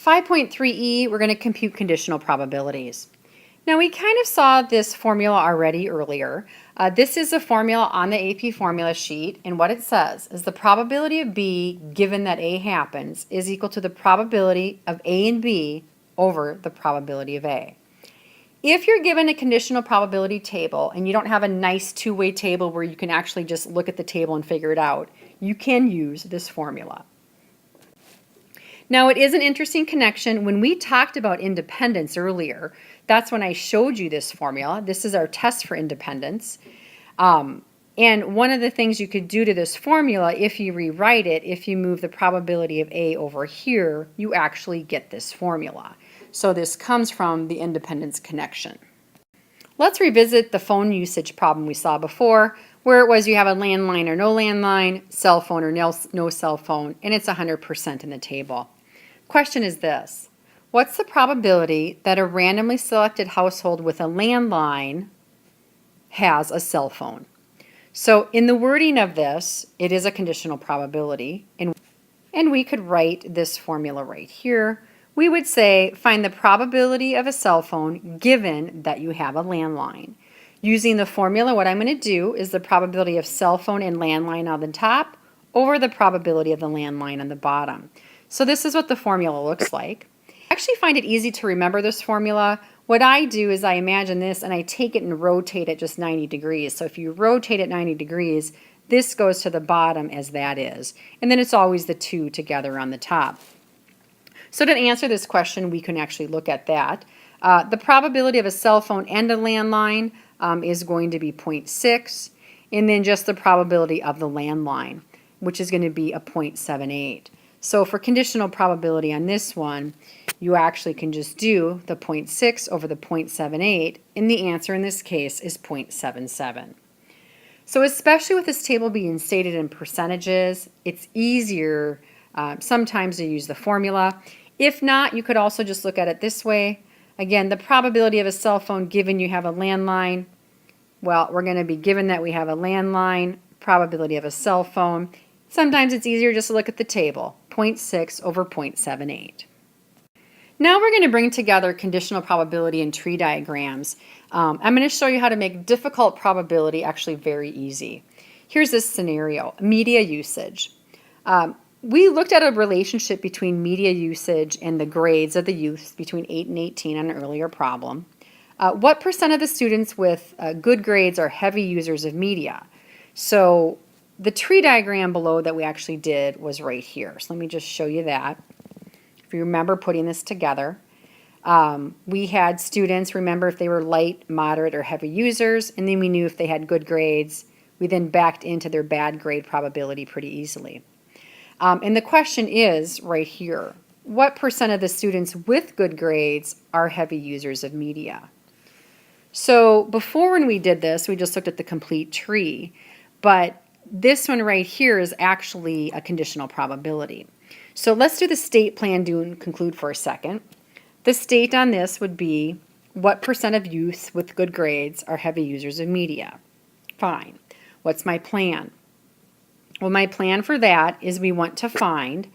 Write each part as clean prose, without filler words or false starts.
5.3e, we're going to compute conditional probabilities. Now we kind of saw this formula already earlier. This is a formula on the AP formula sheet, and what it says is the probability of B given that A happens is equal to the probability of A and B over the probability of A. If you're given a conditional probability table and you don't have a nice two-way table where you can actually just look at the table and figure it out, you can use this formula. Now it is an interesting connection. When we talked about independence earlier, that's when I showed you this formula. This is our test for independence. And one of the things you could do to this formula, if you rewrite it, if you move the probability of A over here, you actually get this formula. So this comes from the independence connection. Let's revisit the phone usage problem we saw before, where it was you have a landline or no landline, cell phone or no cell phone, and it's 100% in the table. Question is this: what's the probability that a randomly selected household with a landline has a cell phone? So in the wording of this, it is a conditional probability, and we could write this formula right here. We would say find the probability of a cell phone given that you have a landline. Using the formula, what I'm going to do is the probability of cell phone and landline on the top over the probability of the landline on the bottom. So this is what the formula looks like. I actually find it easy to remember this formula. What I do is I imagine this and I take it and rotate it just 90 degrees. So if you rotate it 90 degrees, this goes to the bottom as that is. And then it's always the two together on the top. So to answer this question, we can actually look at that. The probability of a cell phone and a landline is going to be 0.6, and then just the probability of the landline, which is going to be a 0.78. So for conditional probability on this one, you actually can just do the 0.6 over the 0.78, and the answer in this case is 0.77. So especially with this table being stated in percentages, it's easier sometimes to use the formula. If not, you could also just look at it this way. Again, the probability of a cell phone given you have a landline, well, we're going to be given that we have a landline, probability of a cell phone. Sometimes it's easier just to look at the table, 0.6 over 0.78. Now we're going to bring together conditional probability and tree diagrams. I'm going to show you how to make difficult probability actually very easy. Here's this scenario, media usage. We looked at a relationship between media usage and the grades of the youth between 8 and 18 on an earlier problem. What percent of the students with good grades are heavy users of media? So the tree diagram below that we actually did was right here. So let me just show you that. If you remember putting this together, we had students, remember if they were light, moderate, or heavy users, and then we knew if they had good grades. We then backed into their bad grade probability pretty easily. And the question is right here, what percent of the students with good grades are heavy users of media? So before when we did this, we just looked at the complete tree, but this one right here is actually a conditional probability. So let's do the state plan, do and conclude for a second. The state on this would be what percent of youth with good grades are heavy users of media? Fine. What's my plan? Well, my plan for that is we want to find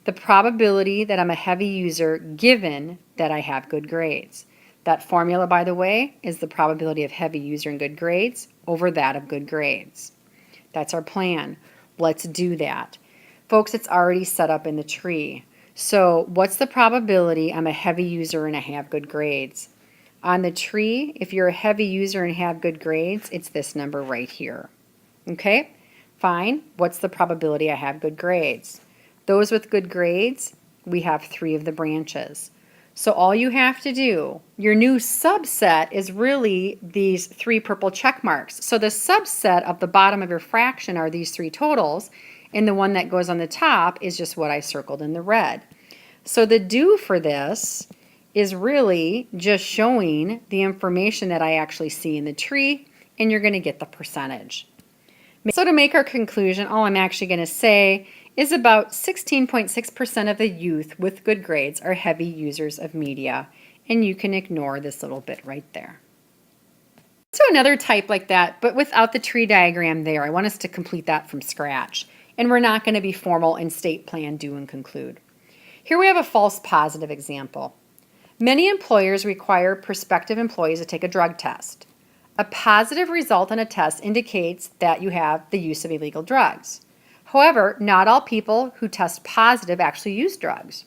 the probability that I'm a heavy user given that I have good grades. That formula, by the way, is the probability of heavy user and good grades over that of good grades. That's our plan. Let's do that. Folks, it's already set up in the tree. So what's the probability I'm a heavy user and I have good grades? On the tree, if you're a heavy user and have good grades, it's this number right here. Okay? Fine. What's the probability I have good grades? Those with good grades, we have 3 of the branches. So all you have to do, your new subset is really these 3 purple check marks. So the subset of the bottom of your fraction are these 3 totals, and the one that goes on the top is just what I circled in the red. So the do for this is really just showing the information that I actually see in the tree, and you're going to get the percentage. So to make our conclusion, all I'm actually going to say is about 16.6% of the youth with good grades are heavy users of media, and you can ignore this little bit right there. So another type like that, but without the tree diagram there. I want us to complete that from scratch, and we're not going to be formal in state plan, do, and conclude. Here we have a false positive example. Many employers require prospective employees to take a drug test. A positive result on a test indicates that you have the use of illegal drugs. However, not all people who test positive actually use drugs.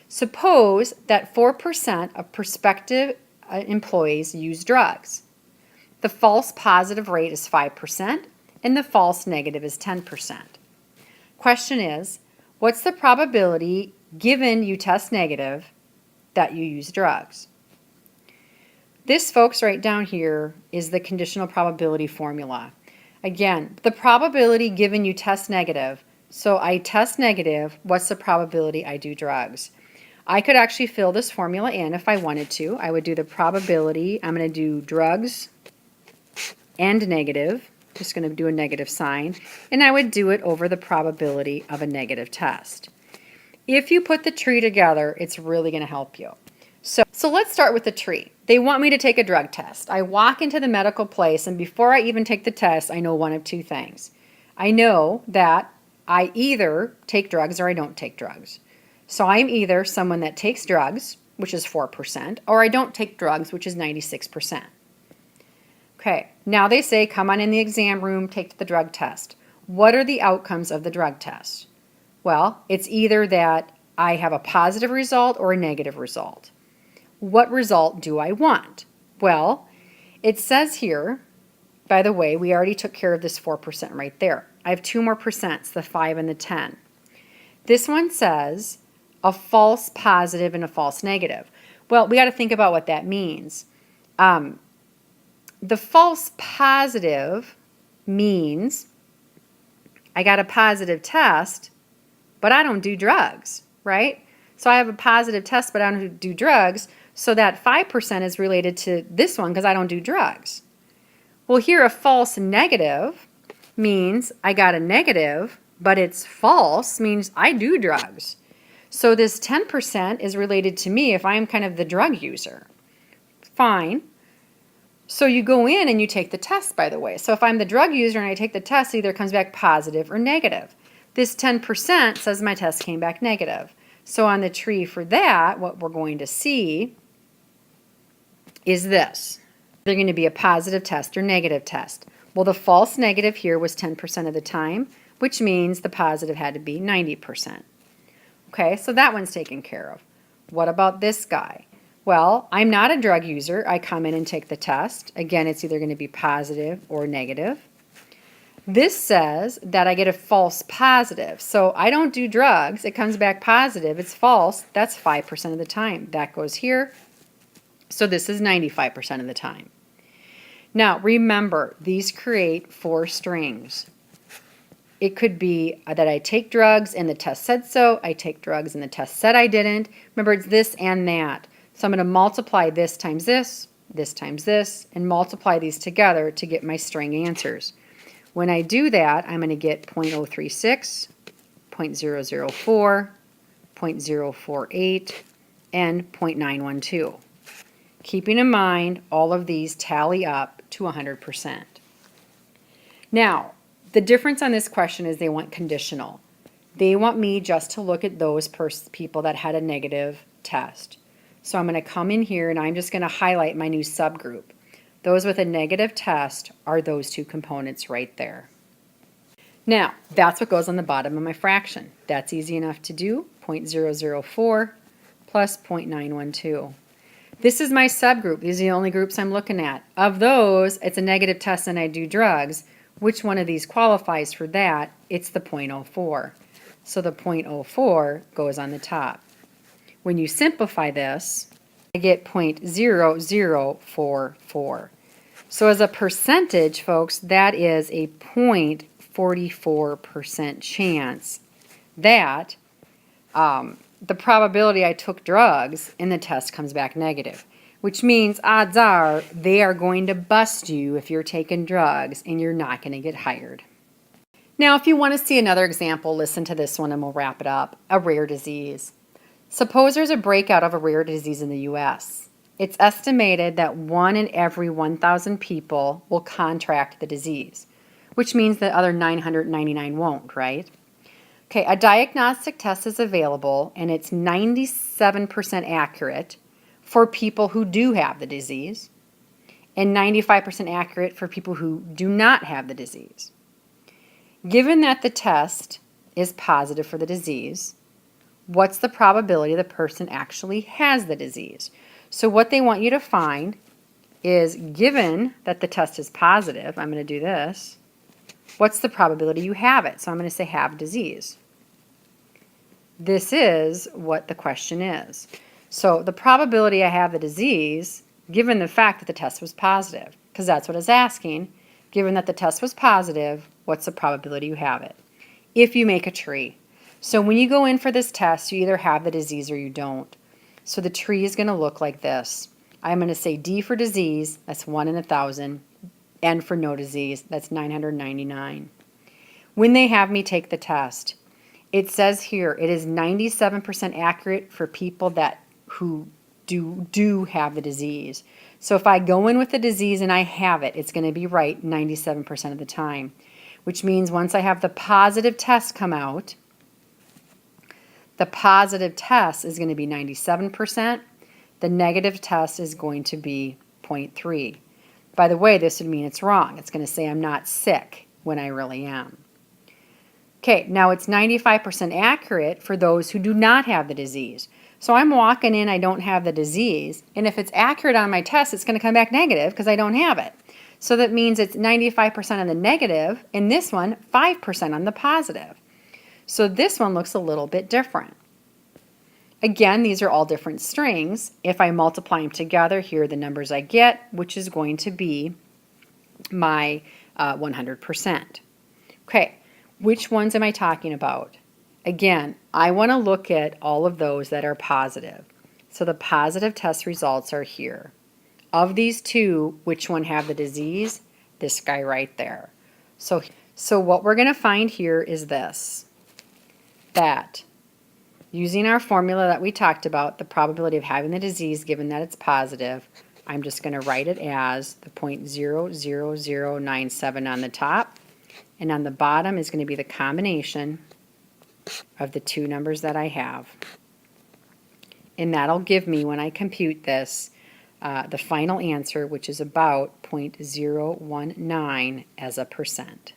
Suppose that 4% of prospective employees use drugs. The false positive rate is 5% and the false negative is 10%. Question is, what's the probability given you test negative that you use drugs? This, folks, right down here is the conditional probability formula. Again, the probability given you test negative. So I test negative, what's the probability I do drugs? I could actually fill this formula in if I wanted to. I would do the probability. I'm going to do drugs and negative. Just going to do a negative sign. And I would do it over the probability of a negative test. If you put the tree together, it's really going to help you. So let's start with the tree. They want me to take a drug test. I walk into the medical place, and before I even take the test, I know one of two things. I know that I either take drugs or I don't take drugs. So I'm either someone that takes drugs, which is 4%, or I don't take drugs, which is 96%. Okay, now they say, come on in the exam room, take the drug test. What are the outcomes of the drug test? Well, it's either that I have a positive result or a negative result. What result do I want? Well, it says here, by the way, we already took care of this 4% right there. I have two more percents, the 5 and the 10. This one says a false positive and a false negative. Well, we got to think about what that means. The false positive means I got a positive test, but I don't do drugs, right? So I have a positive test, but I don't do drugs. So that 5% is related to this one because I don't do drugs. Well, here a false negative means I got a negative, but it's false, means I do drugs. So this 10% is related to me if I'm kind of the drug user. Fine. So you go in and you take the test, by the way. So if I'm the drug user and I take the test, it either comes back positive or negative. This 10% says my test came back negative. So on the tree for that, what we're going to see is this. They're going to be a positive test or negative test. Well, the false negative here was 10% of the time, which means the positive had to be 90%. Okay, so that one's taken care of. What about this guy? Well, I'm not a drug user. I come in and take the test. Again, it's either going to be positive or negative. This says that I get a false positive. So I don't do drugs. It comes back positive. It's false. That's 5% of the time. That goes here. So this is 95% of the time. Now, remember, these create 4 strings. It could be that I take drugs and the test said so. I take drugs and the test said I didn't. Remember, it's this and that. So I'm going to multiply this times this times this, and multiply these together to get my string answers. When I do that, I'm going to get 0.036, 0.004, 0.048, and 0.912. Keeping in mind, all of these tally up to 100%. Now, the difference on this question is they want conditional. They want me just to look at those people that had a negative test. So I'm going to come in here and I'm just going to highlight my new subgroup. Those with a negative test are those 2 components right there. Now, that's what goes on the bottom of my fraction. That's easy enough to do. 0.004 plus 0.912. This is my subgroup. These are the only groups I'm looking at. Of those, it's a negative test and I do drugs. Which one of these qualifies for that? It's the 0.04. So the 0.04 goes on the top. When you simplify this, I get 0.0044. So as a percentage, folks, that is a 0.44% chance that the probability I took drugs and the test comes back negative, which means odds are they are going to bust you if you're taking drugs and you're not going to get hired. Now, if you want to see another example, listen to this one and we'll wrap it up. A rare disease. Suppose there's a breakout of a rare disease in the U.S. It's estimated that 1 in every 1,000 people will contract the disease, which means the other 999 won't, right? Okay, a diagnostic test is available and it's 97% accurate for people who do have the disease and 95% accurate for people who do not have the disease. Given that the test is positive for the disease, what's the probability the person actually has the disease? So what they want you to find is, given that the test is positive, I'm going to do this, what's the probability you have it? So I'm going to say have disease. This is what the question is. So the probability I have the disease, given the fact that the test was positive, because that's what it's asking, given that the test was positive, what's the probability you have it? If you make a tree. So when you go in for this test, you either have the disease or you don't. So the tree is going to look like this. I'm going to say D for disease, that's 1 in 1,000. N for no disease, that's 999. When they have me take the test, it says here it is 97% accurate for people who do have the disease. So if I go in with the disease and I have it, it's going to be right 97% of the time, which means once I have the positive test come out, the positive test is going to be 97%. The negative test is going to be 0.3. By the way, this would mean it's wrong. It's going to say I'm not sick when I really am. Okay, now it's 95% accurate for those who do not have the disease. So I'm walking in, I don't have the disease, and if it's accurate on my test, it's going to come back negative because I don't have it. So that means it's 95% on the negative, and this one, 5% on the positive. So this one looks a little bit different. Again, these are all different strings. If I multiply them together, here are the numbers I get, which is going to be my 100%. Okay. Which ones am I talking about? Again, I want to look at all of those that are positive. So the positive test results are here. Of these two, which one have the disease? This guy right there. So what we're going to find here is this, that using our formula that we talked about, the probability of having the disease given that it's positive, I'm just going to write it as the 0.00097 on the top. And on the bottom is going to be the combination of the two numbers that I have. And that'll give me, when I compute this, the final answer, which is about 0.019 as a percent.